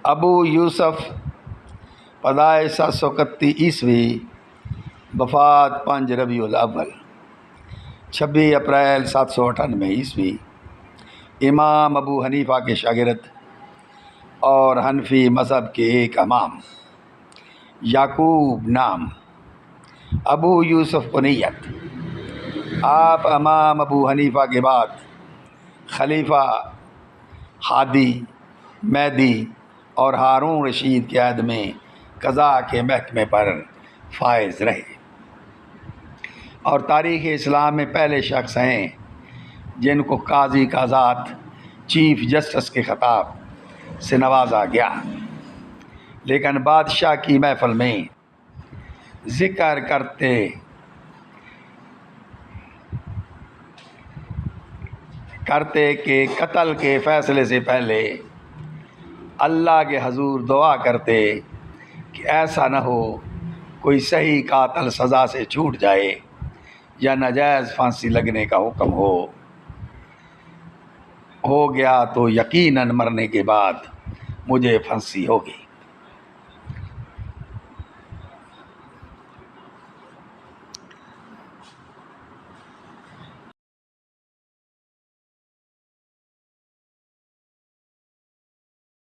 ابو یوسف پیدائش 731 وفات 5 ربیع الاول 26 اپریل 798 امام ابو حنیفہ کے شاگرد اور حنفی مذہب کے ایک امام، یعقوب نام، ابو یوسف کنیت۔ آپ امام ابو حنیفہ کے بعد خلیفہ ہادی، مہدی اور ہارون رشید کے عہد میں قضاء کے محکمے پر فائز رہے اور تاریخ اسلام میں پہلے شخص ہیں جن کو قاضی قاضات چیف جسٹس کے خطاب سے نوازا گیا۔ لیکن بادشاہ کی محفل میں ذکر کرتے کہ قتل کے فیصلے سے پہلے اللہ کے حضور دعا کرتے کہ ایسا نہ ہو کوئی صحیح قاتل سزا سے چھوٹ جائے یا ناجائز پھانسی لگنے کا حکم ہو گیا تو یقیناً مرنے کے بعد مجھے پھانسی ہوگی۔